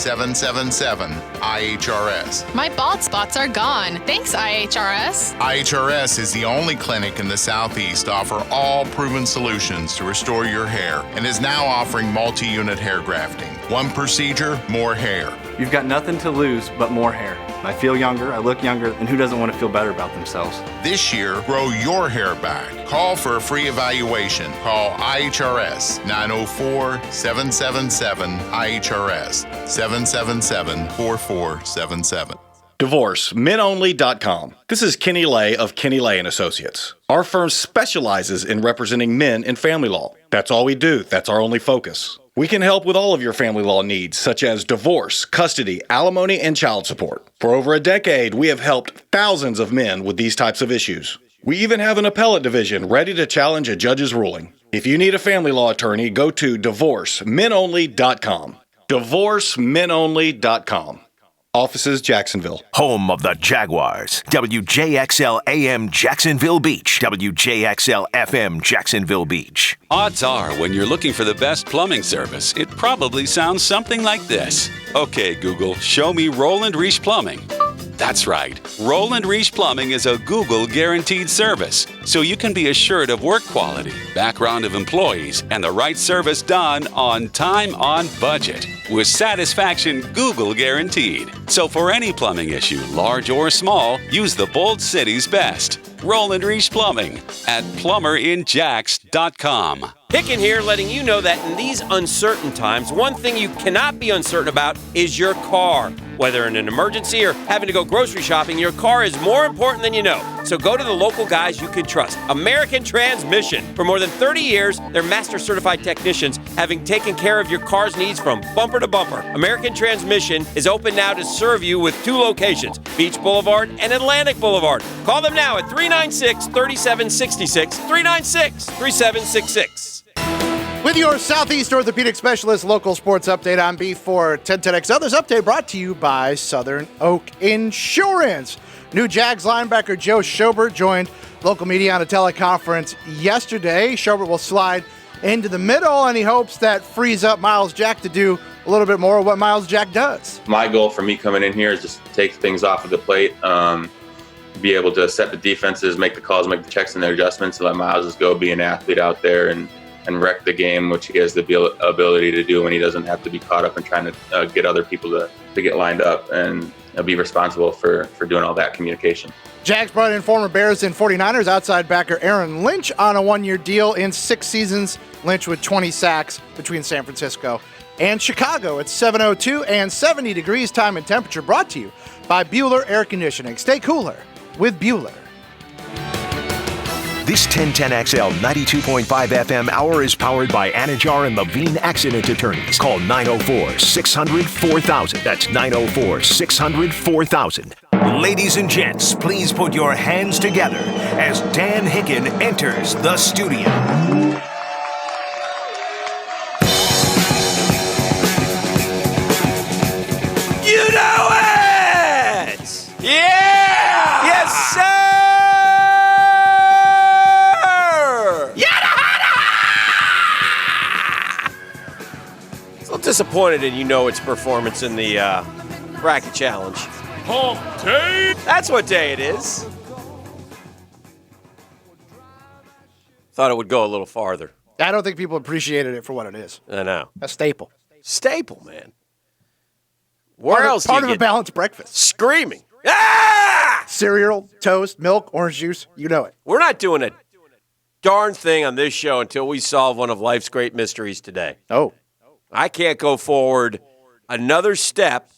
777-IHRS. My bald spots are gone. Thanks, IHRS. IHRS is the only clinic in the Southeast to offer all proven solutions to restore your hair and is now offering multi-unit hair grafting. One procedure, more hair. You've got nothing to lose but more hair. I feel younger, I look younger, and who doesn't want to feel better about themselves? This year, grow your hair back. Call for a free evaluation. Call IHRS 904-777-IHRS 777-4477. DivorceMenOnly.com. This is Kenny Lay of Kenny Lay & Associates. Our firm specializes in representing men in family law. That's all we do. That's our only focus. We can help with all of your family law needs, such as divorce, custody, alimony, and child support. For over a decade, we have helped thousands of men with these types of issues. We even have an appellate division ready to challenge a judge's ruling. If you need a family law attorney, go to DivorceMenOnly.com. DivorceMenOnly.com. Offices, Jacksonville. Home of the Jaguars. WJXL AM Jacksonville Beach. WJXL FM Jacksonville Beach. Odds are, when you're looking for the best plumbing service, it probably sounds something like this. Okay, Google, show me Roland Reach Plumbing. That's right. Roland Reach Plumbing is a Google guaranteed service, so you can be assured of work quality, background of employees, and the right service done on time, on budget. With satisfaction Google guaranteed. So for any plumbing issue, large or small, use the Bold City's best. Roland Reach Plumbing at plumberinjacks.com. Hicken here, letting you know that in these uncertain times, one thing you cannot be uncertain about is your car. Whether in an emergency or having to go grocery shopping, your car is more important than you know. So go to the local guys you can trust. American Transmission. For more than 30 years, they're master certified technicians, having taken care of your car's needs from bumper to bumper. American Transmission is open now to serve you with 2 locations, Beach Boulevard and Atlantic Boulevard. Call them now at 396-3766, 396-3766. With your Southeast Orthopedic Specialist local sports update on B4 1010XL. This update brought to you by Southern Oak Insurance. New Jags linebacker Joe Schobert joined local media on a teleconference yesterday. Schobert will slide into the middle, and he hopes that frees up Miles Jack to do a little bit more of what Miles Jack does. My goal for me coming in here is just to take things off of the plate, be able to set the defenses, make the calls, make the checks and their adjustments, and let Miles just go be an athlete out there and wreck the game, which he has the ability to do when he doesn't have to be caught up in trying to get other people to get lined up and be responsible for doing all that communication. Jags brought in former Bears and 49ers outside backer Aaron Lynch on a 1-year deal in 6 seasons. Lynch with 20 sacks between San Francisco and Chicago. It's 7:02 and 70 degrees time and temperature, brought to you by Bueller Air Conditioning. Stay cooler with Bueller. This 1010XL 92.5 FM hour is powered by Anajar and Levine Accident Attorneys. Call 904-600-4000. That's 904-600-4000. Ladies and gents, please put your hands together as Dan Hicken enters the studio. You know it! Yeah! Yes, sir! Disappointed in its performance in the bracket challenge. Hump day! That's what day it is. Thought it would go a little farther. I don't think people appreciated it for what it is. I know. A staple. Staple, man. Where else part of a balanced breakfast. Screaming. Ah! Cereal, toast, milk, orange juice. You know it. We're not doing a darn thing on this show until we solve one of life's great mysteries today. Oh. I can't go forward another step,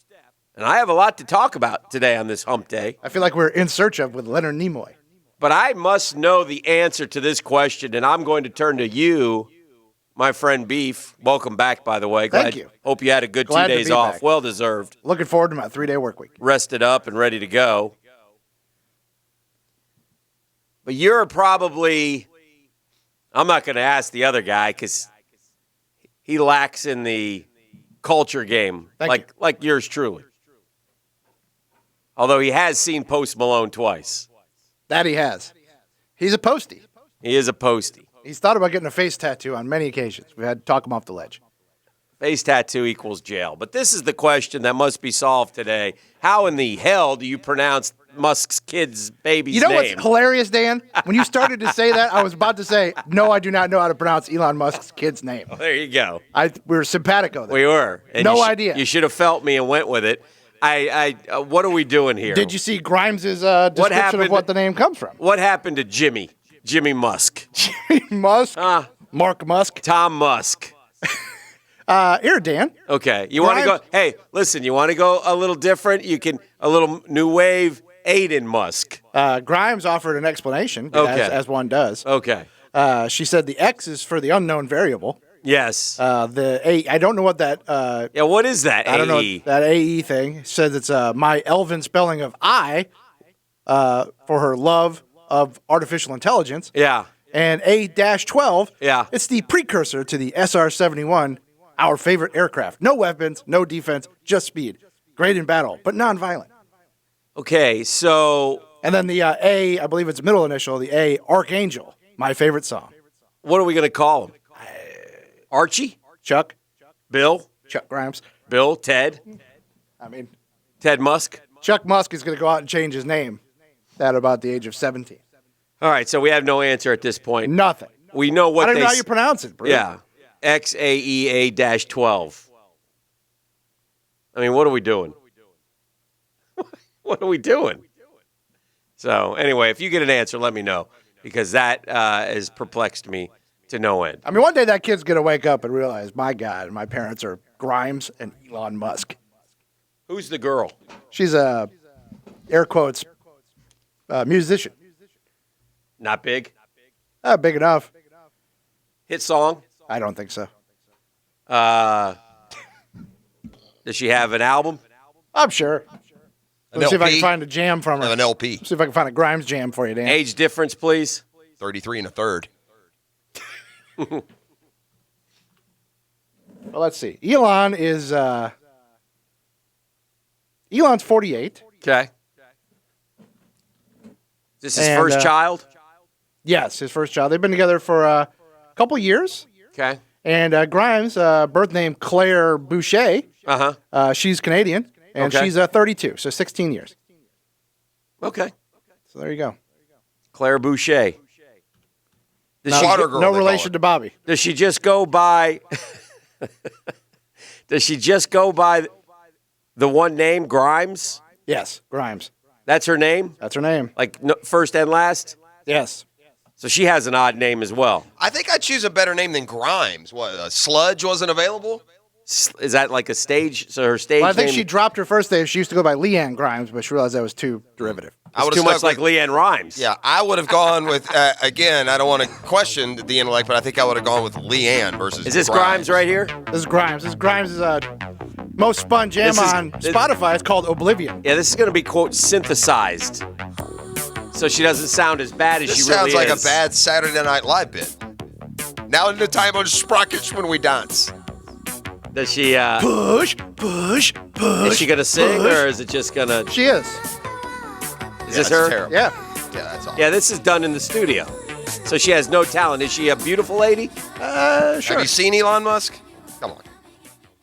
and I have a lot to talk about today on this hump day. I feel like we're in search of with Leonard Nimoy. But I must know the answer to this question, and I'm going to turn to you, my friend Beef. Welcome back, by the way. Thank you. Hope you had a good Glad 2 days off. Back. Well deserved. Looking forward to my 3-day work week. Rested up and ready to go. But you're probably, I'm not going to ask the other guy because he lacks in the culture game, like yours truly. Although he has seen Post Malone twice. That he has. He's a postie. He is a postie. He's thought about getting a face tattoo on many occasions. We had to talk him off the ledge. Face tattoo equals jail. But this is the question that must be solved today. How in the hell do you pronounce Musk's kid's baby's name? You know what's hilarious, Dan? When you started to say that, I was about to say, no, I do not know how to pronounce Elon Musk's kid's name. Oh, there you go. We were simpatico there. We were. And no idea. You should have felt me and went with it. What are we doing here? Did you see Grimes' description of what the name comes from? What happened to Jimmy? Jimmy Musk. Jimmy Musk? Mark Musk? Tom Musk. Here, Dan. Okay. You want to go? Hey, listen, you want to go a little different? You can, a little new wave, Aiden Musk. Grimes offered an explanation, okay. as one does. Okay. She said the X is for the unknown variable. Yes. The A, I don't know what that. Yeah, what is that? I don't know that AE thing. Says it's my elven spelling of I for her love of artificial intelligence. Yeah. And A-12. Yeah. It's the precursor to the SR-71, our favorite aircraft. No weapons, no defense, just speed. Great in battle, but non-violent. Okay, so. And then the A, I believe it's middle initial, the A, Archangel, my favorite song. What are we going to call him? Archie? Chuck? Bill? Chuck Grimes. Bill? Ted? I mean, Ted Musk? Chuck Musk is going to go out and change his name at about the age of 17. All right, so we have no answer at this point. Nothing. We know what I don't know how you pronounce it, Bruce. Yeah. XAEA-12. I mean, what are we doing? What are we doing? So, anyway, if you get an answer, let me know, because that has perplexed me to no end. I mean, one day that kid's going to wake up and realize, my God, my parents are Grimes and Elon Musk. Who's the girl? She's a, air quotes, musician. Not big? Big enough. Hit song? I don't think so. Does she have an album? I'm sure. Let's see if I can find a jam from her. An LP. See if I can find a Grimes jam for you, Dan. Age difference, please. 33 and a third. Well, let's see. Elon is Elon's 48. Okay. Is this his first child? Yes, his first child. They've been together for a couple years. Okay. And Grimes, birth name Claire Boucher. Uh-huh. She's Canadian, and Okay. she's 32, so 16 years. Okay. So there you go. Claire Boucher. No relation to Bobby. Does she just go by? Does she just go by the one name, Grimes? Yes, Grimes. That's her name? That's her name. Like first and last? Yes. So she has an odd name as well. I think I'd choose a better name than Grimes. What, Sludge wasn't available? Is that like a stage? So her stage Well, I think name? she dropped her first name. She used to go by Leanne Grimes, but she realized that was too derivative. It's too much like Leanne Rhymes. Yeah, I would have gone with, again, I don't want to question the intellect, but I think I would have gone with Leanne versus Is this Grimes right here? This is Grimes. This Grimes is most spun jam on Spotify. It's called Oblivion. Yeah, this is going to be, quote, synthesized. So she doesn't sound as bad as This she really sounds like is. a bad Saturday Night Live bit. Now in the time of sprockets when we dance. Does she, push, push. is she going to sing, push. or is it just going to... She is. Is this her? Terrible. Yeah. Yeah, that's all. Yeah, this is done in the studio. So she has no talent. Is she a beautiful lady? Sure. Have you seen Elon Musk? Come on.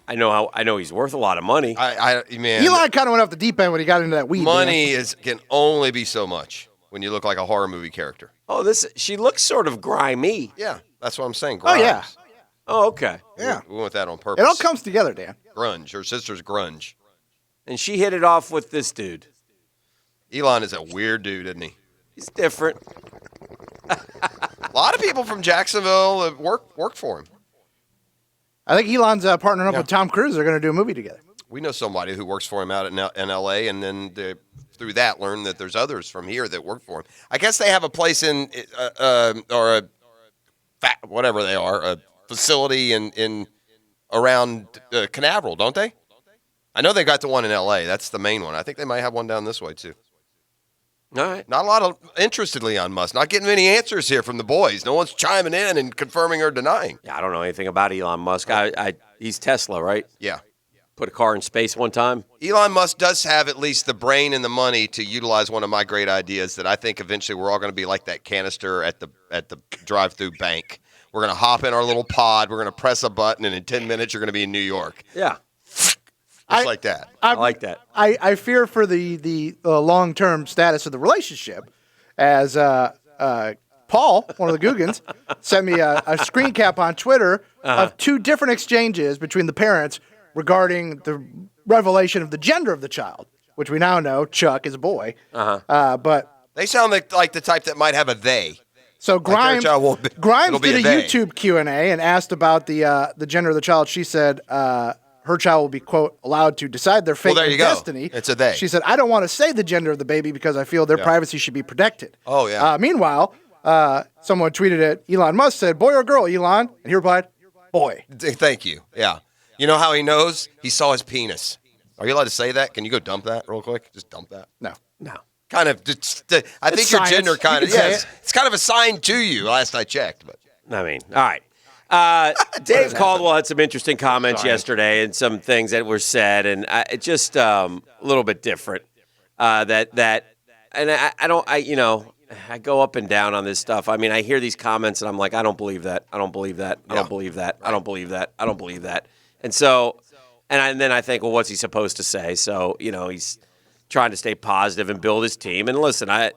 I know he's worth a lot of money. Man. Elon kind of went off the deep end when he got into that weed. Money can only be so much when you look like a horror movie character. Oh, she looks sort of grimy. Yeah, that's what I'm saying. Oh, yeah. Grimes. Oh, okay. Yeah. We went that on purpose. It all comes together, Dan. Grunge. Her sister's grunge. And she hit it off with this dude. Elon is a weird dude, isn't he? He's different. A lot of people from Jacksonville work for him. I think Elon's partnering up with Tom Cruise. They're going to do a movie together. We know somebody who works for him out in L.A., and then through that learn that there's others from here that work for him. I guess they have a place in or whatever they are, a facility in around Canaveral, don't they? I know they got the one in L.A. That's the main one. I think they might have one down this way too. All right. Not a lot of interest in Elon Musk. Not getting many answers here from the boys. No one's chiming in and confirming or denying. Yeah, I don't know anything about Elon Musk. He's Tesla, right? Yeah. Put a car in space one time. Elon Musk does have at least the brain and the money to utilize one of my great ideas that I think eventually we're all going to be like that canister at the drive-through bank We're going to hop in our little pod. We're going to press a button, and in 10 minutes, you're going to be in New York. Yeah. Just like that. I like that. I fear for the long-term status of the relationship as Paul, one of the Googans, sent me a screen cap on Twitter of two different exchanges between the parents regarding the revelation of the gender of the child, which we now know Chuck is a boy. But they sound like the type that might have a they. So Grimes did a they. YouTube Q&A and asked about the gender of the child. She said her child will be, quote, allowed to decide their fate and destiny. It's a they. She said, I don't want to say the gender of the baby because I feel their privacy should be protected. Oh, yeah. Meanwhile, someone tweeted it. Elon Musk said, boy or girl, Elon? And he replied, boy. Thank you. Yeah. You know how he knows? He saw his penis. Are you allowed to say that? Can you go dump that real quick? Just dump that. No. Kind of. I think your gender kind of. Yes. It's kind of assigned to you. Last I checked, but I mean, all right. Dave Caldwell had some interesting comments yesterday and some things that were said, and it's just a little bit different. I go up and down on this stuff. I mean, I hear these comments, and I'm like, I don't believe that. I don't believe that. I don't believe that. I don't believe that. I don't believe that. And so, and then I think, well, what's he supposed to say? So, he's trying to stay positive and build his team. And listen, there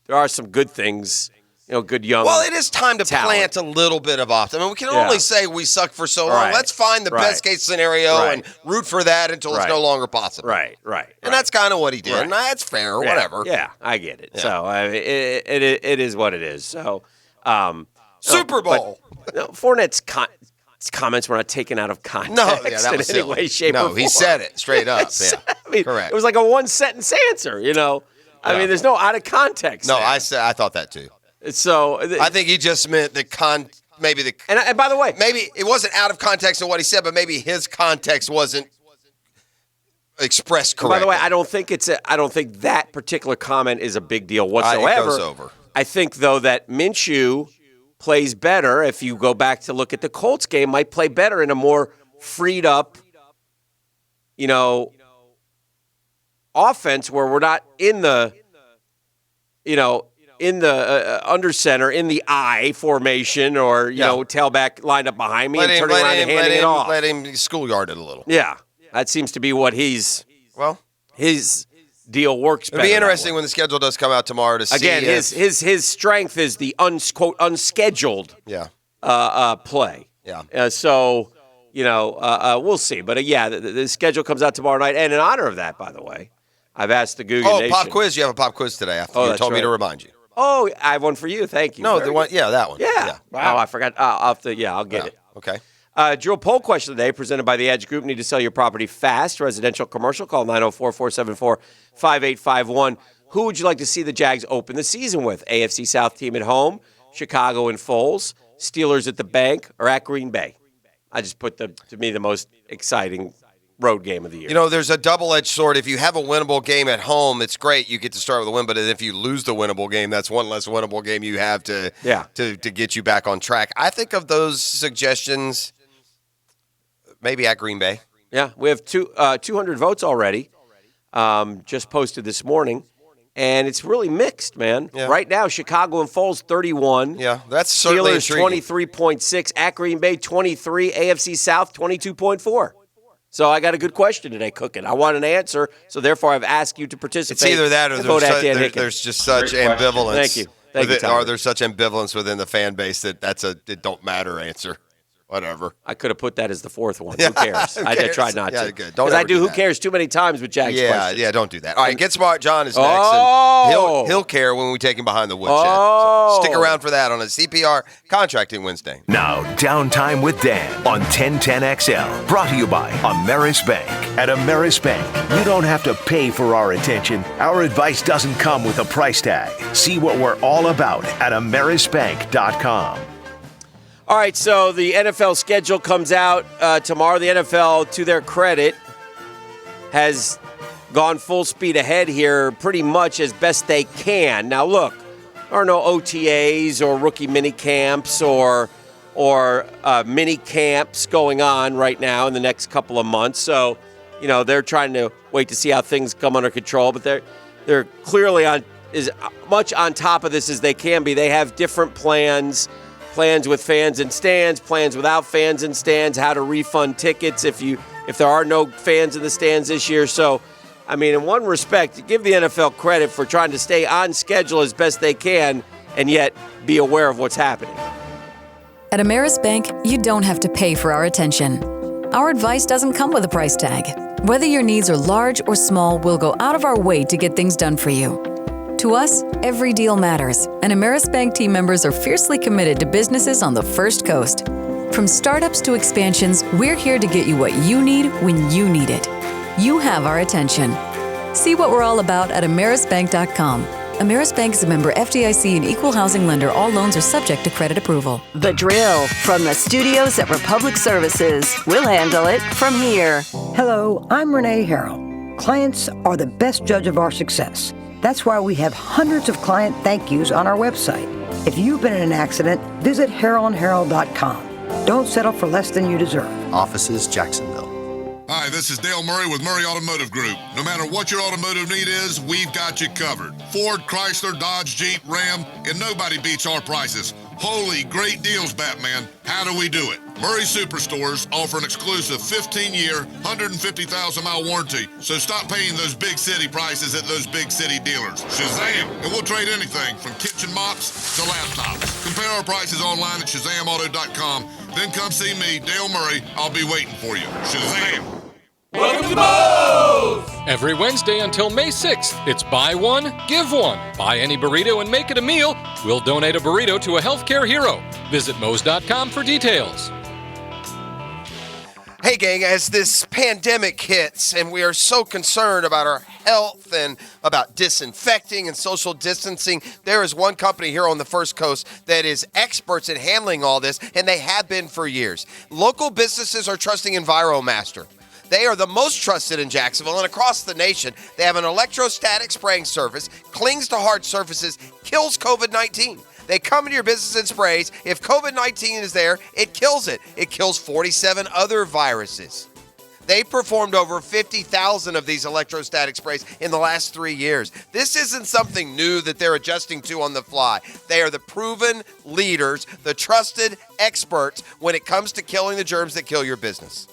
are some good things, good young. Well, it is time to talent. plant a little bit of optimism. I mean, we can only say we suck for so long. Right. Let's find the best case scenario and root for that until it's no longer possible. Right. And that's kind of what he did. And that's fair, whatever. Yeah, I get it. Yeah. So it is what it is. So Super Bowl. Fournette's comments were not taken out of context. No, that was in any way, shape, or form. No, he said it straight up. I mean, correct. It was like a one-sentence answer, I mean, there's no out of context. No, there. I thought that too. So I think he just meant And by the way, maybe it wasn't out of context of what he said, but maybe his context wasn't expressed correctly. By the way, I don't think that particular comment is a big deal whatsoever. It goes over. I think though that Minshew plays better. If you go back to look at the Colts game, might play better in a more freed up, offense where we're not in the, under center, in the I formation or, tailback lined up behind me turning around and handing it off. Let him schoolyard it a little. Yeah. That seems to be what his deal works better. It'll be interesting when the schedule does come out tomorrow to see. Again, his strength is the quote unscheduled play. Yeah. So, we'll see. But the schedule comes out tomorrow night. And in honor of that, by the way, I've asked the Google Nation. Pop quiz. You have a pop quiz today. You told me to remind you. Oh, I have one for you. Thank you. No, the one. Yeah, that one. Yeah. Wow. Oh, I forgot. I'll get it. Okay. Drill poll question of the day presented by the Edge Group. Need to sell your property fast. Residential, commercial. Call 904-474-5851. Who would you like to see the Jags open the season with? AFC South team at home, Chicago in Foles, Steelers at the bank, or at Green Bay? I just put to me the most exciting road game of the year. There's a double-edged sword. If you have a winnable game at home, it's great. You get to start with a win. But if you lose the winnable game, that's one less winnable game you have to get you back on track. I think of those suggestions maybe at Green Bay. Yeah, we have 200 votes already, just posted this morning. And it's really mixed, man. Yeah. Right now, Chicago and Foles, 31. Yeah, that's certainly Steelers, intriguing. 23.6. At Green Bay, 23. AFC South, 22.4. So I got a good question today cooking. I want an answer, so therefore I've asked you to participate. It's either that or there's just such ambivalence. Thank you. Or there's such ambivalence within the fan base that that's it don't matter answer. Whatever. I could have put that as the fourth one. Who cares? I tried not to. Yeah, good. Because I do who cares too many times with Jags questions. Yeah, don't do that. All right, Get Smart John is next. And he'll care when we take him behind the woodshed. So stick around for that on a CPR Contracting Wednesday. Now, Downtime with Dan on 1010XL. Brought to you by Ameris Bank. At Ameris Bank, you don't have to pay for our attention. Our advice doesn't come with a price tag. See what we're all about at amerisbank.com. All right, so the NFL schedule comes out tomorrow. The NFL, to their credit, has gone full speed ahead here pretty much as best they can. Now, look, there are no OTAs or rookie mini camps or mini camps going on right now in the next couple of months. So, they're trying to wait to see how things come under control. But they're clearly as much on top of this as they can be. They have different plans plans with fans and stands, plans without fans and stands, how to refund tickets if there are no fans in the stands this year. So, I mean, in one respect, give the NFL credit for trying to stay on schedule as best they can and yet be aware of what's happening. At Ameris Bank, you don't have to pay for our attention. Our advice doesn't come with a price tag. Whether your needs are large or small, we'll go out of our way to get things done for you. To us, every deal matters, and Ameris Bank team members are fiercely committed to businesses on the First Coast. From startups to expansions, we're here to get you what you need when you need it. You have our attention. See what we're all about at amerisbank.com. Ameris Bank is a member FDIC and equal housing lender. All loans are subject to credit approval. The Drill from the studios at Republic Services. We'll handle it from here. Hello, I'm Renee Harrell. Clients are the best judge of our success. That's why we have hundreds of client thank yous on our website. If you've been in an accident, visit harrelandharrell.com. Don't settle for less than you deserve. Offices, Jacksonville. Hi, this is Dale Murray with Murray Automotive Group. No matter what your automotive need is, we've got you covered. Ford, Chrysler, Dodge, Jeep, Ram, and nobody beats our prices. Holy great deals, Batman. How do we do it? Murray Superstores offer an exclusive 15-year, 150,000-mile warranty, so stop paying those big city prices at those big city dealers. Shazam! And we'll trade anything from kitchen mops to laptops. Compare our prices online at ShazamAuto.com. Then come see me, Dale Murray. I'll be waiting for you. Shazam! Welcome to Moe's! Every Wednesday until May 6th, it's buy one, give one. Buy any burrito and make it a meal. We'll donate a burrito to a healthcare hero. Visit Moe's.com for details. Hey, gang, as this pandemic hits and we are so concerned about our health and about disinfecting and social distancing, there is one company here on the First Coast that is experts in handling all this, and they have been for years. Local businesses are trusting EnviroMaster. They are the most trusted in Jacksonville and across the nation. They have an electrostatic spraying surface, clings to hard surfaces, kills COVID-19. They come into your business and sprays. If COVID-19 is there, it kills it. It kills 47 other viruses. They performed over 50,000 of these electrostatic sprays in the last 3 years. This isn't something new that they're adjusting to on the fly. They are the proven leaders, the trusted experts when it comes to killing the germs that kill your business.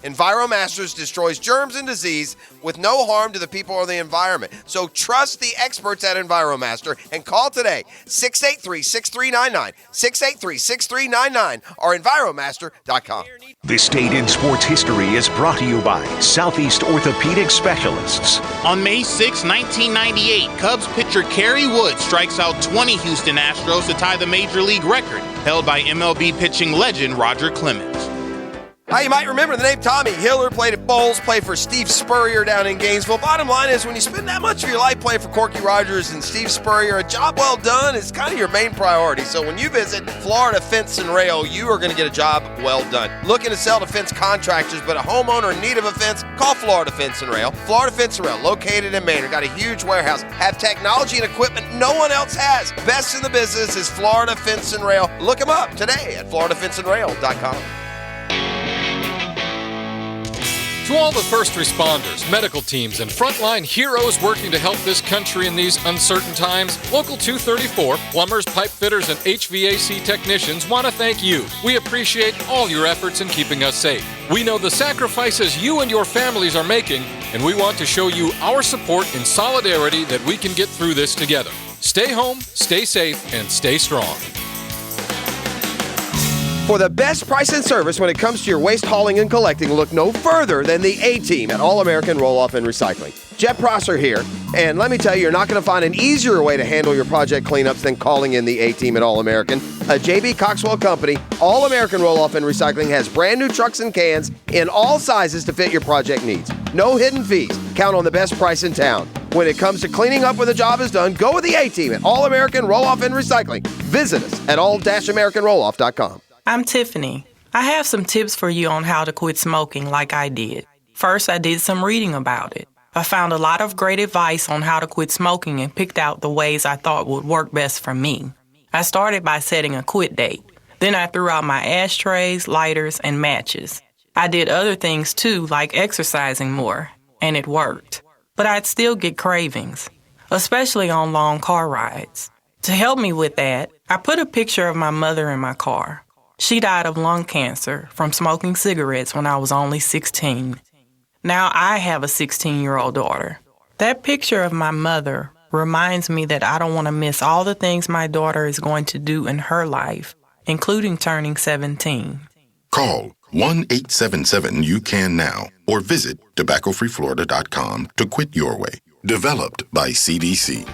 EnviroMasters destroys germs and disease with no harm to the people or the environment. So trust the experts at EnviroMaster and call today, 683-6399, 683-6399, or EnviroMaster.com. This date in sports history is brought to you by Southeast Orthopedic Specialists. On May 6, 1998, Cubs pitcher Kerry Wood strikes out 20 Houston Astros to tie the Major League record, held by MLB pitching legend Roger Clemens. Now, you might remember the name Tommy Hiller, played at Bowles, played for Steve Spurrier down in Gainesville. Bottom line is, when you spend that much of your life playing for Corky Rogers and Steve Spurrier, a job well done is kind of your main priority. So when you visit Florida Fence and Rail, you are going to get a job well done. Looking to sell to fence contractors, but a homeowner in need of a fence? Call Florida Fence and Rail. Florida Fence and Rail, located in Manor, got a huge warehouse, have technology and equipment no one else has. Best in the business is Florida Fence and Rail. Look them up today at FloridaFenceandRail.com. To all the first responders, medical teams, and frontline heroes working to help this country in these uncertain times, Local 234, plumbers, pipe fitters, and HVAC technicians want to thank you. We appreciate all your efforts in keeping us safe. We know the sacrifices you and your families are making, and we want to show you our support in solidarity that we can get through this together. Stay home, stay safe, and stay strong. For the best price and service when it comes to your waste hauling and collecting, look no further than the A-Team at All-American Roll-Off and Recycling. Jeff Prosser here, and let me tell you, you're not going to find an easier way to handle your project cleanups than calling in the A-Team at All-American. A J.B. Coxwell company, All-American Roll-Off and Recycling has brand new trucks and cans in all sizes to fit your project needs. No hidden fees. Count on the best price in town. When it comes to cleaning up when the job is done, go with the A-Team at All-American Roll-Off and Recycling. Visit us at all-americanrolloff.com. I'm Tiffany. I have some tips for you on how to quit smoking like I did. First, I did some reading about it. I found a lot of great advice on how to quit smoking and picked out the ways I thought would work best for me. I started by setting a quit date. Then I threw out my ashtrays, lighters, and matches. I did other things too, like exercising more, and it worked. But I'd still get cravings, especially on long car rides. To help me with that, I put a picture of my mother in my car. She died of lung cancer from smoking cigarettes when I was only 16. Now I have a 16-year-old daughter. That picture of my mother reminds me that I don't want to miss all the things my daughter is going to do in her life, including turning 17. Call 1-877-YOU-CAN-NOW or visit tobaccofreeflorida.com to quit your way. Developed by CDC.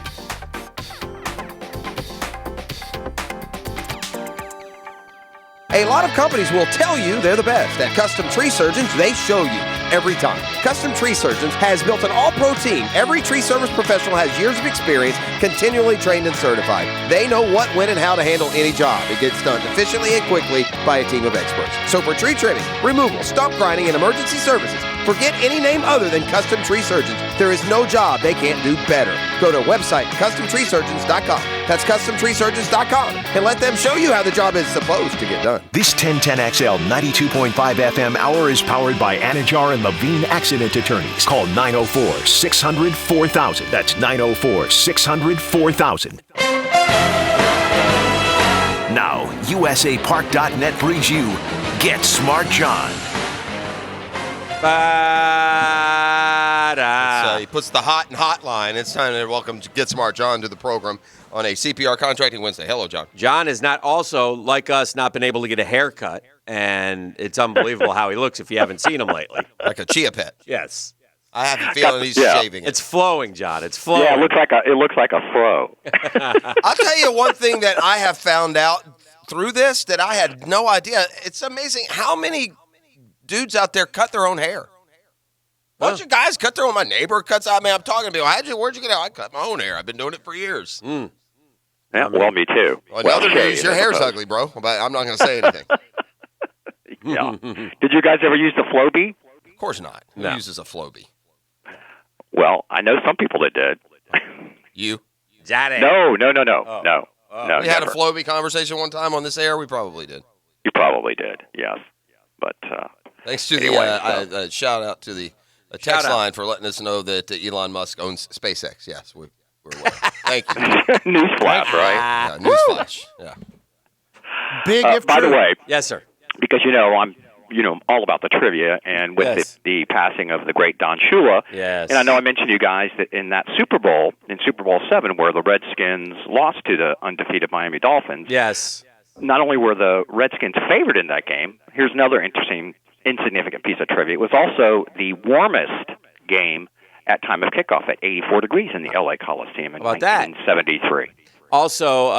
A lot of companies will tell you they're the best. At Custom Tree Surgeons, they show you every time. Custom Tree Surgeons has built an all-pro team. Every tree service professional has years of experience, continually trained and certified. They know what, when, and how to handle any job. It gets done efficiently and quickly by a team of experts. So for tree trimming, removal, stump grinding, and emergency services, forget any name other than Custom Tree Surgeons. There is no job they can't do better. Go to website CustomTreeSurgeons.com. That's CustomTreeSurgeons.com and let them show you how the job is supposed to get done. This 1010XL 92.5 FM hour is powered by Anajar and Levine Accident Attorneys. Call 904-600-4000. That's 904-600-4000. Now, USAPark.net brings you Get Smart John. He puts the hot and hotline. It's time to welcome Get Smart John to the program on a CPR Contracting Wednesday. Hello, John. John has not also, like us, not been able to get a haircut, and it's unbelievable how he looks if you haven't seen him lately. Like a chia pet. Yes. I have a feeling he's shaving it. It's flowing, John. It's flowing. Yeah, it looks like a fro. I'll tell you one thing that I have found out through this that I had no idea. It's amazing how many dudes out there cut their own hair. A bunch of guys cut their own. My neighbor cuts out. I'm talking to people. Where'd you get out? I cut my own hair. I've been doing it for years. Yeah, well, me too. Well, another news, your hair's ugly, bro. But I'm not going to say anything. Yeah. Did you guys ever use the Flowbee? Of course not. Who uses a Flowbee? Well, I know some people that did. You? Daddy. No. No, we had a never. Flowbee conversation one time on this air. We probably did. You probably did, yes. But thanks to anyway, the shout out to the text line for letting us know that Elon Musk owns SpaceX. Yes, we're aware. Thank you. Newsflash, right? Yeah, newsflash. Yeah. Big if by true. the way, yes, sir. Because I'm all about the trivia, and with the passing of the great Don Shula, yes. And I know I mentioned to you guys that in that Super Bowl, in Super Bowl VII, where the Redskins lost to the undefeated Miami Dolphins, yes. Not only were the Redskins favored in that game, here's another insignificant piece of trivia. It was also the warmest game at time of kickoff at 84 degrees in the LA Coliseum in 1973. Also,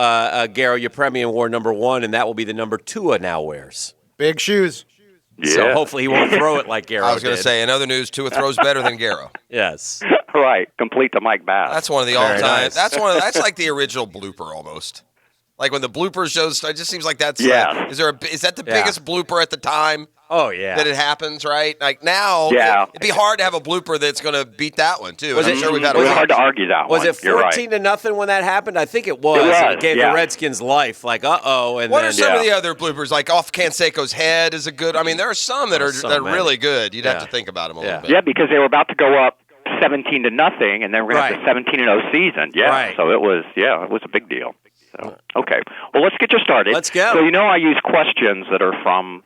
Garrow, your Premium wore number 1, and that will be the number Tua now wears. Big shoes. Yeah. So hopefully he won't throw it like Garrow I was going to say, in other news, Tua throws better than Garrow. Yes. Right, complete to Mike Bass. That's one of the all-time. Nice. That's like the original blooper almost. Like when the bloopers shows, it just seems like that's. Yeah. Is that the biggest blooper at the time? Oh yeah. That it happens, right? Like now, it'd be hard to have a blooper that's going to beat that one too. Was I'm it, sure we've had. It was hard to argue that was one. it 14-0 when that happened? I think it was. It gave the Redskins life. Like, and what then, are some of the other bloopers? Like off Canseco's head is a good. I mean, there are some that are really good. You'd have to think about them a little bit. Yeah, because they were about to go up 17-0, and then we're going to have the 17-0 season. Yeah, right. So it was a big deal. So okay, well, let's get you started. Let's go. So I use questions that are from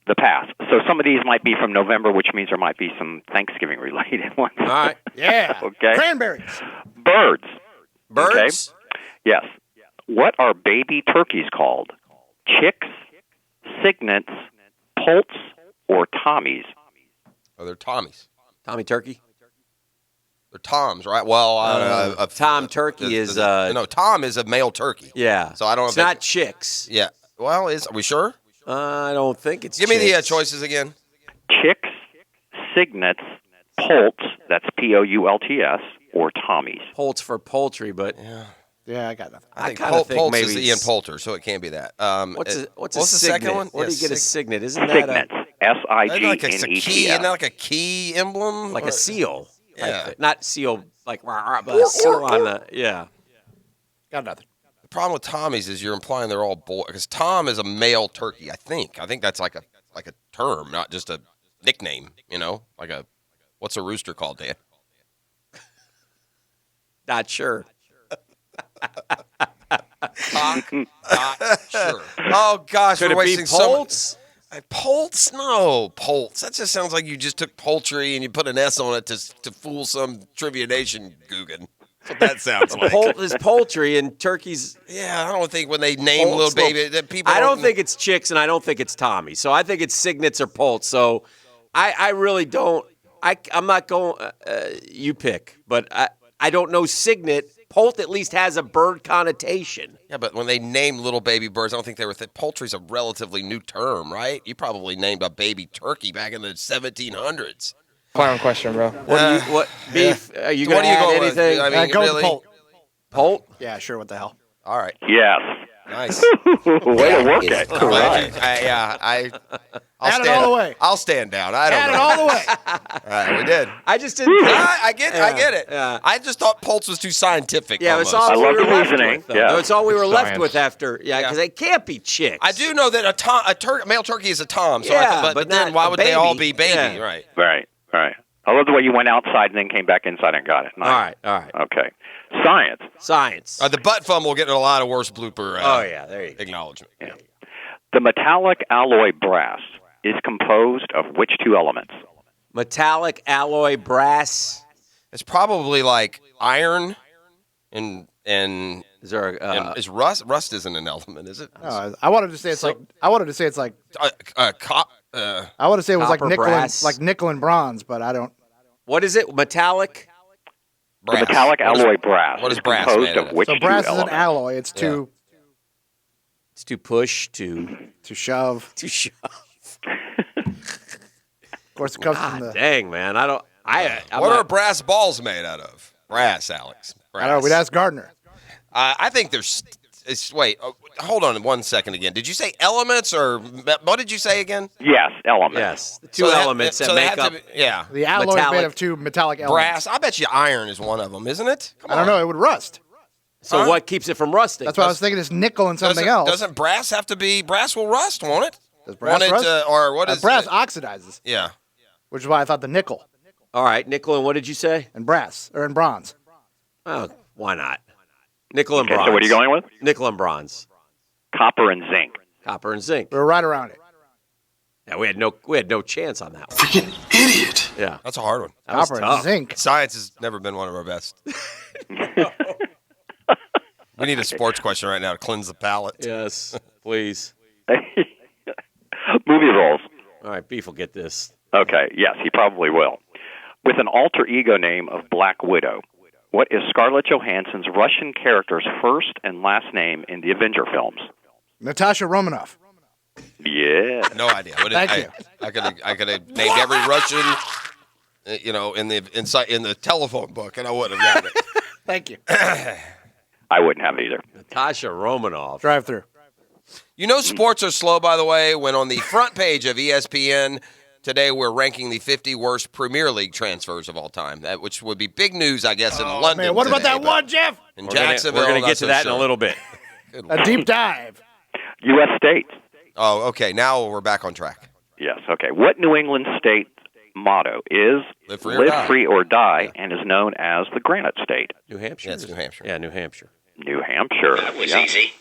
the past. So some of these might be from November, which means there might be some Thanksgiving-related ones. All right. Yeah. Okay. Cranberries. Birds. Birds? Okay. Yes. What are baby turkeys called? Chicks, cygnets, poults, or tommies? Oh, they're Tommies. Tommy Turkey? They're Toms, right? Well, Tom Turkey is... no, Tom is a male turkey. Yeah. So I don't know. It's not chicks. Yeah. Well, are we sure? I don't think it's Give chicks. me the choices again. Chicks, cygnets, poults, that's P-O-U-L-T-S, or tommies. Poults for poultry, but... Yeah, I got nothing. I think kinda think Poults maybe is Ian Poulter, so it can't be that. What's the signet? second one? Where do you get a signet? Isn't Cygnets, that S-I-G-N-E-T-S. Isn't that like a key emblem? like a seal? Yeah. Not seal, like, but a seal on the... Yeah. Got nothing. The problem with Tommies is you're implying they're all boy, because Tom is a male turkey. I think that's like a term, not just a nickname. Like what's a rooster called, Dan? Not sure. Sure. Oh gosh, Could we're it be wasting so Poltz? Poltz? No, Poltz. That just sounds like you just took poultry and you put an S on it to fool some Trivia Nation Guggen. That's what that sounds like. Poult is poultry and turkeys. Yeah, I don't think when they name Poltz, little baby that people. I don't think it's chicks, and I don't think it's Tommy. So I think it's Signets or Poltz. So I really don't. I'm not going. You pick, but I don't know Signet. Poult at least has a bird connotation. Yeah, but when they name little baby birds, I don't think they were. Poultry's a relatively new term, right? You probably named a baby turkey back in the 1700s. Final question, bro. What beef? Are you going to What are you add going with? anything? I mean, go really? with Poult. Poult? Yeah, sure. What the hell? All right. Yes. Nice. Way to work it. I'm All glad right. I'll Add it stand all the way. I'll stand down. I don't Add know. it all the way. All right, we did. I just didn't. I get it. Yeah. I just thought Poltz was too scientific. Yeah, almost. it's all I we love were the left reasoning. with. Though. Yeah. That's all we were left Science. with after. Yeah, because they can't be chicks. I do know that a male turkey is a tom. So Yeah, but but then not why a would they all baby. be baby? Yeah. Right. Right. I love the way you went outside and then came back inside and got it. Nice. All right. Okay. Science. The butt fumble getting a lot of worse blooper. Oh, yeah, there you go. Acknowledgement. Yeah. The metallic alloy brass is composed of which two elements? Metallic alloy brass. It's probably like iron and Is there and is rust? Rust isn't an element, is it? No, I wanted to say it's like. I wanted to say it's like. I wanted to say it was like Copper, nickel, brass. nickel and bronze, but I don't. What is it? Metallic? The metallic alloy brass what is is brass composed made of of? which So two brass is an elements? alloy. It's to It's to push, to shove. to shove. Of course, it comes from the. Dang, man. I'm What not- are brass balls made out of? Brass, Alex. Brass. I don't know. We'd ask Gardner. I think there's. Wait, hold on 1 second again. Did you say elements or what did you say again? Yes, elements. Yes, the two elements that they make have up. to be- yeah. The alloy is Metallic. made of two metallic elements. Brass. I bet you iron is one of them, isn't it? Come I don't on. know. It would rust. So Huh? what keeps it from rusting? That's what I was thinking. Is nickel and something else. Doesn't brass have to be? Brass will rust, won't it? Does brass Won't it, rust? or what is brass it? oxidizes, Yeah. which is why I thought the nickel All right, nickel and what did you say? and brass or in bronze. Oh, why not? Nickel and Okay, bronze. so what are you going with? Nickel and bronze. Copper and zinc. Copper and zinc. We're right around it. Yeah, we had no chance on that one. Freaking Idiot. Yeah. That's a hard one. That was Copper and tough. zinc. Science has never been one of our best. We need a sports question right now to cleanse the palate. Yes, please. Movie roles. All right, Beef will get this. Okay, yes, he probably will. With an alter ego name of Black Widow, what is Scarlett Johansson's Russian character's first and last name in the Avenger films? Natasha Romanoff. Yeah. No idea. Thank you. I could have named every Russian, in the telephone book, and I wouldn't have gotten it. Thank you. I wouldn't have it either. Natasha Romanoff. Drive through. You know, sports are slow, by the way, when on the front page of ESPN today we're ranking the 50 worst Premier League transfers of all time, which would be big news, I guess, in London. Man, what about today, that but one, Jeff? In We're Jacksonville, going to not get to so that in sure. a little bit. A deep dive. U.S. states. Oh, okay. Now we're back on track. Yes, okay. What New England state motto is Live free or die. free or die and is known as the Granite State? New Hampshire? Yeah, it's New Hampshire. Yeah, New Hampshire. New Hampshire. That was yeah. easy.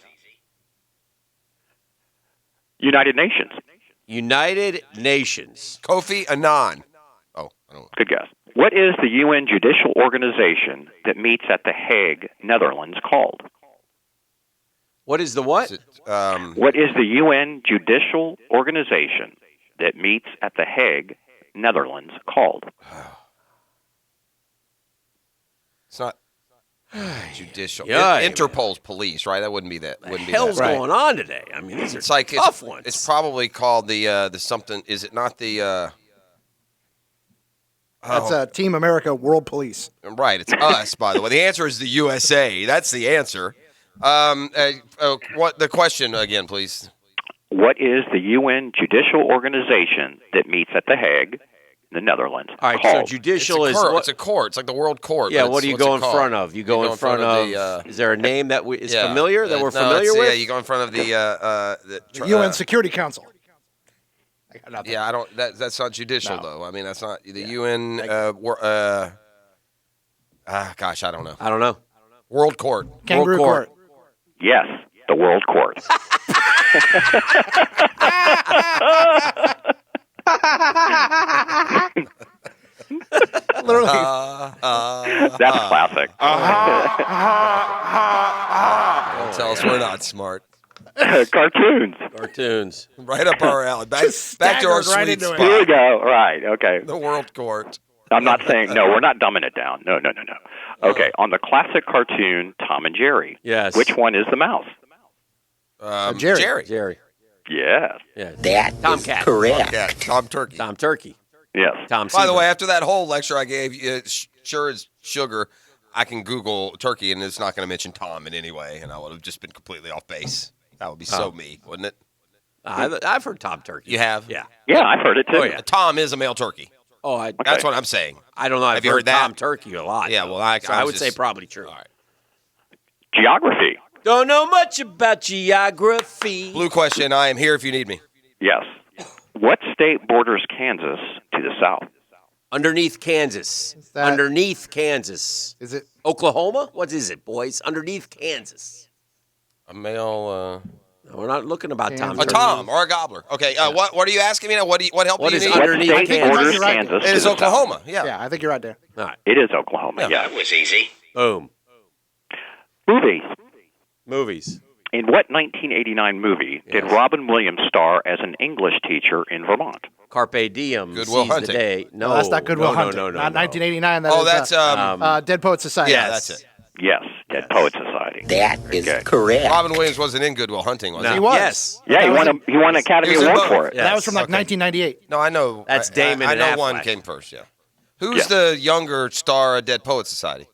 United Nations. United Nations. Kofi Annan. Oh, I don't know. Good guess. What is the UN judicial organization that meets at The Hague, Netherlands, called? What is the what? What is the UN judicial organization that meets at The Hague, Netherlands, called? It's not judicial. Yeah. Interpol's police, right? That wouldn't be that. Wouldn't be hell's that. going on today? I mean, these are It's like tough ones. It's probably called the something. Is it not the? That's Team America World Police. Right. It's us, by the way. The answer is the USA. That's the answer. What the question again, please? What is the UN judicial organization that meets at The Hague, the Netherlands, All right, called? so judicial it's is a court. what? It's a court. It's like the World Court. Yeah, but what do you what's go it in called? front of? You go in front of. the, Is there a name that is yeah, familiar that we're no, familiar it's- with? Yeah, you go in front of the UN Security Council. I got nothing. Yeah, I don't. That's not judicial though. I mean, that's not the UN. Gosh, I don't know. I don't know. World Court. Kangaroo Court. Court. Yes. the World Court. Literally. That's classic. Don't tell us we're not smart. Cartoons. Cartoons. Right up our alley. Back to our sweet spot. Here we go. Right. Okay. The World Court. I'm not saying no. We're not dumbing it down. No. Okay. On the classic cartoon Tom and Jerry. Yes. Which one is the mouse? Jerry. Jerry. Yes. Yeah. That Tomcat. is correct. Tomcat. Tom Turkey. Tom Turkey. Yes. Tom. By the way, after that whole lecture I gave you, sure as sugar, I can Google turkey and it's not going to mention Tom in any way, and I would have just been completely off base. That would be so me, wouldn't it? I've heard Tom Turkey. You have? Yeah. Yeah, I've heard it too. Oh, yeah. Tom is a male turkey. Oh, That's what I'm saying. I don't know. I've Have you heard that? Tom Turkey a lot. Yeah, though. well, I would say probably true. All right. Geography. Don't know much about geography. Blue question. I am here if you need me. Yes. What state borders Kansas to the south? Underneath Kansas. that- Underneath Kansas. Is it? Oklahoma? What is it, boys? Underneath Kansas. A male. No, we're not looking about Tom. A Turkey. Tom or a gobbler. Okay. What are you asking me now? What help What do you is need? underneath What state Kansas? borders Right. Kansas It to is the Oklahoma. Yeah. Yeah, I think you're right there. All right. south? It is Oklahoma. Yeah. That was easy. Boom. Movies. Movies. In what 1989 movie did Robin Williams star as an English teacher in Vermont? Carpe diem. Good Will seize the Hunting. day. No, No, that's not Good Will no, Hunting. No, no, Not no. 1989. That Oh, is, that's Dead Poets Society. Yeah, that's it. Yes, Dead Poet Society. That is Okay. correct. Robin Williams wasn't in Good Will Hunting, was No. he? He was. Yes. Yeah, he won an Academy He was in Award both. for it. Yeah. That was from like Okay. 1998. No, I know. That's Damon I and know one Affleck. came first. Yeah. Who's the younger star of Dead Poets Society?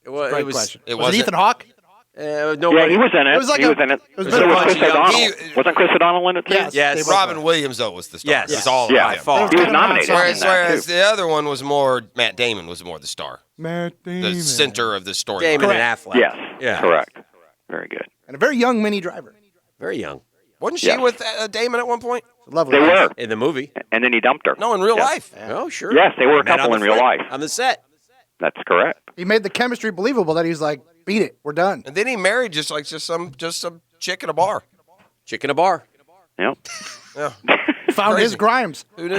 Well, Great it was. question. It Was it wasn't- Ethan Hawke? No. Yeah, he was in it. It was like he a- was in it. it was So better was than Chris Bungie. O'Donnell. He- Wasn't Chris O'Donnell in it too? Yes. Yes. they both Robin were. Williams, though, was the star. Yes. It's all Yeah. about him. far. He was Whereas- nominated. Whereas, in that, too. the other one was more, Matt Damon was more the star. Matt The Damon. center of the story. Damon and Correct. Affleck. Yes. Yeah. Correct. Very good. And a very young Minnie Driver. Very young. Wasn't she Yes. with Damon at one point? Lovely. They were. In the movie. And then he dumped her. No, in real Yes. life. Oh, sure. Yes, they were a Met couple on in the real set- life. On the set. That's correct. He made the chemistry believable that he's like, beat it, we're done. And then he married just some chick at a bar. Chick in a bar. Yep. Yeah. Found Crazy. his Grimes. Who knew?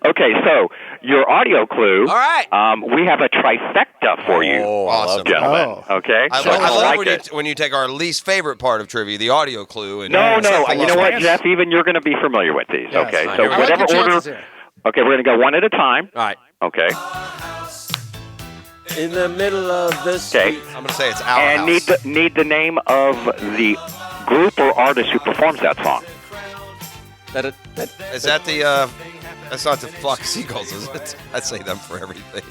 Okay, so your audio clue. All right. We have a trifecta for you, Oh, Awesome. gentlemen. Okay. I So love liked it. when you take our least favorite part of trivia, the audio clue. And No, set the you know what, love- Jeff? Even you're going to be familiar with these. Yes. Okay. All right, So here we go. I like whatever your order. chances here. Okay, we're going to go one at a time. All right. Okay. In the middle of the Okay. street. I'm going to say it's our And house. need the name of the group or artist who performs that song. Is that the? That's not the flock of seagulls, is it? I say them for everything.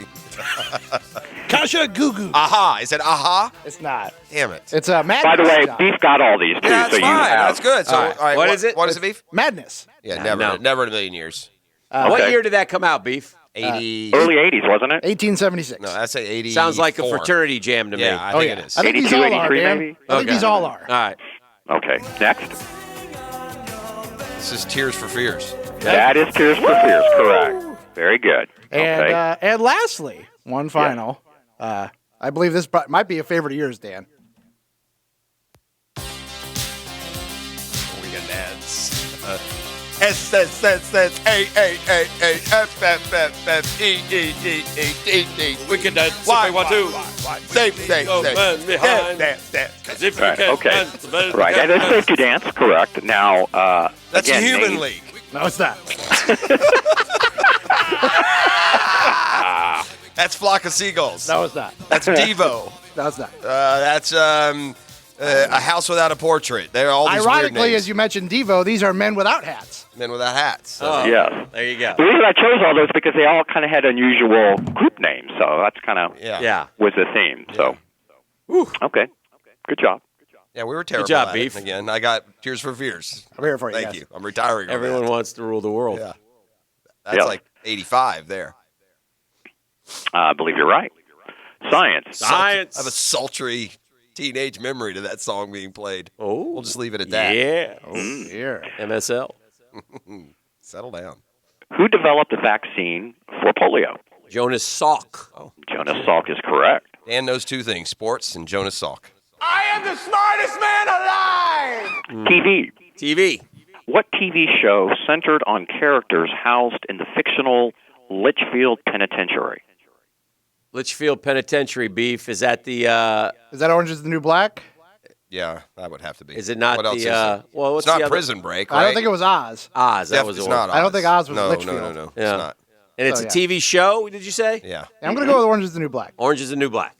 Kasha Gugu. Aha! Is it aha? It's not. Damn it! It's Madness. By the way, Beef got all these too. Yeah, that's so you fine. have. That's good. So, all right, What is it? What is it, Beef? Madness. Yeah, No. never in a million years. What Okay. year did that come out, Beef? 80. Early 80s, wasn't it? 1876. No, I'd say 80. Sounds like a fraternity jam to me. Yeah, I think it is. I think these 82, all are, 83 Dan. maybe? I think Okay. these all are. All right. Okay. Next. This is Tears for Fears. That is Tears for Fears. Correct. Very good. And Okay. and lastly, one final. I believe this might be a favorite of yours, Dan. We got dads. S S S S A A A A F F F F E E E E E E. We can dance if Why, we want why, to. why, why? Safe. Go man behind. Dance. 'Cause if you Right, can't okay. dance, then Right. you And can't it's Safety Dance. Correct. Now, That's again, Human name- League. No, it's not. That's Flock of Seagulls. No, it's not. That's Devo. No, it's not. That's A House Without a Portrait. They're all these weird Ironically, names. as you mentioned, Devo, these are men without hats. Men without hats. So. Oh, Yes. there you go. The reason I chose all those because they all kind of had unusual group names, so that's kind of Yeah. was the theme. So, okay, good job. Yeah, we were terrible job, at Beef. it. Again, I got Tears for Fears. I'm here for you. Thank guys. you. I'm retiring. on Everyone that. wants to rule the world. Yeah. That's Yeah. like 85 there. I believe you're right. Science. Science. I have a sultry teenage memory to that song being played. Oh. We'll just leave it at that. Yeah. Here. MSL. Settle down. Who developed a vaccine for polio? Jonas Salk. Oh. Jonas Salk is correct. Dan knows two things: sports and Jonas Salk. I am I'm the smartest man alive! TV. What TV show centered on characters housed in the fictional Litchfield Penitentiary? Litchfield Penitentiary, Beef. Is that the... Is that Orange is the New Black? Yeah, that would have to be. Is it not what else the... is it? well, what's it's not the other- Prison Break, right? I don't think it was Oz. Oz, that was It's the not one. I don't think Oz was no, Litchfield. No, Yeah. it's not. And it's So, a TV show, did you say? Yeah. I'm going to go with Orange is the New Black. Orange is the New Black.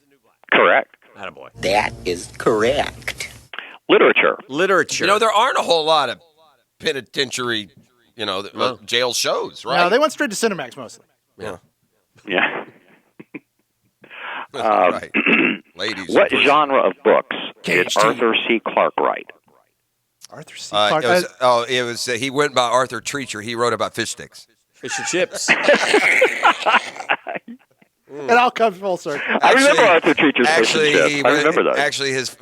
Correct. Attaboy. That is correct. Literature. Literature. You know, there aren't a whole lot of penitentiary, jail shows, right? No, they went straight to Cinemax mostly. Yeah. Yeah. Right. Ladies. What in prison. genre of books did Cage Arthur C. Clarke write? Arthur C. Clarke. It was. He went by Arthur Treacher. He wrote about fish sticks. Fish and chips. It all comes full circle. I remember Arthur Treacher's Fish and Chips. I remember those. Actually, his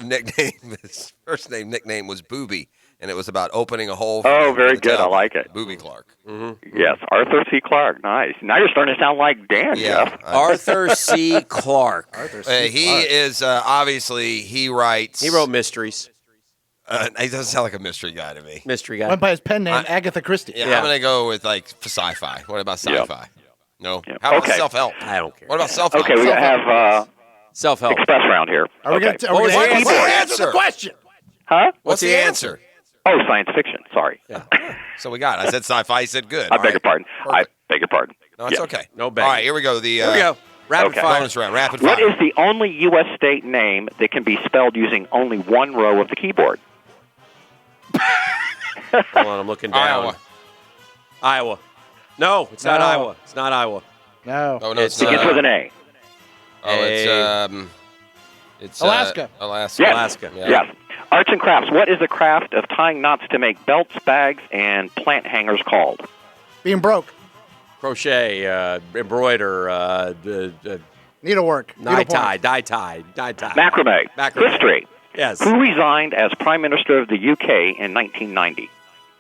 first nickname was Booby, and it was about opening a hole. Oh, very good. I like it. Booby Clark. Mm-hmm. Yes, Arthur C. Clarke. Nice. Now you're starting to sound like Dan, Jeff. Arthur C. Clarke. He is obviously he writes. He wrote mysteries. He doesn't sound like a mystery guy to me. Mystery guy. Went by his pen name, Agatha Christie. Yeah, I'm gonna go with sci-fi. What about sci-fi? No. How about Okay. self-help? I don't care. What about self-help? Okay, we have self-help. Express round here. Are we Okay. going to answer the question? Huh? What's the answer? Oh, science fiction. Sorry. So we got. I said sci-fi. He said good. I beg your pardon. I beg your pardon. No, it's Yes. okay. No All begging. right, here we go. Here we go. Rapid fire. Bonus round. Rapid What fire. is the only U.S. state name that can be spelled using only one row of the keyboard? Hold on, I'm looking down. Iowa. No, it's not No. Iowa. It's not Iowa. No. Oh no, it's Begins with an A. It's Alaska. Alaska. Yes. Alaska. Yeah. Yes. Arts and crafts. What is the craft of tying knots to make belts, bags, and plant hangers called? Being broke. Crochet, embroider, Needlework. dye tie. Macrame. Macrame. History. Yes. Who resigned as Prime Minister of the UK in 1990?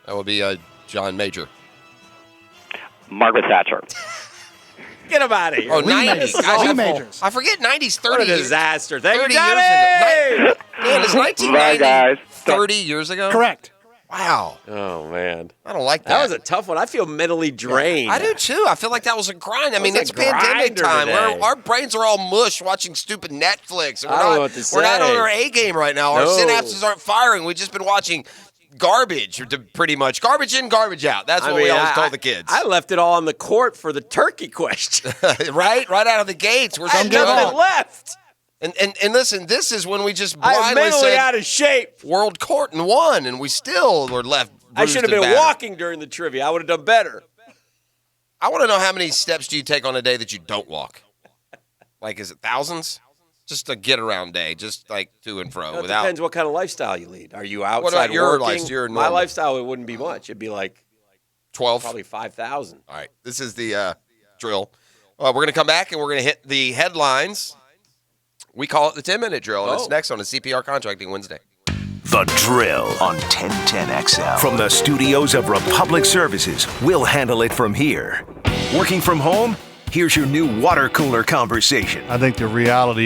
That would be John Major. Margaret Thatcher. Get him out of here. Oh, Lee 90s. majors. Guys, Lee I majors. I forget 90s, 30 What a years. disaster. Thank 30 you, years Johnny. ago. Man, it's 1990. Bye, guys. 30 years ago? Correct. Wow. Oh, man. I don't like that. That was a tough one. I feel mentally drained. I do too. I feel like that was a grind. I mean, was a it's pandemic grinder time. today. Our brains are all mush watching stupid Netflix. And I don't know what to we're not say. on our A game right now. Our No. synapses aren't firing. We've just been watching garbage, pretty much. Garbage in, garbage out. That's what we always told the kids. I left it all on the court for the turkey question. Right out of the gates. We're I had so nothing good. left. And listen, this is when we just I'm blindly mentally said out of shape. World Court and won, and we still were left. I should have bruised and been battered. walking during the trivia. I would have done better. I want to know how many steps do you take on a day that you don't walk? Like, is it thousands? Just a get around day, just like to and fro. It depends what kind of lifestyle you lead. Are you outside about your working? lifestyle? My lifestyle, it wouldn't be much. It'd be like 12? Probably 5,000. All right. This is the drill. We're going to come back and we're going to hit the headlines. We call it the 10-minute drill, and it's next on a CPR Contracting Wednesday. The Drill on 1010XL. From the studios of Republic Services, we'll handle it from here. Working from home? Here's your new water cooler conversation. I think the reality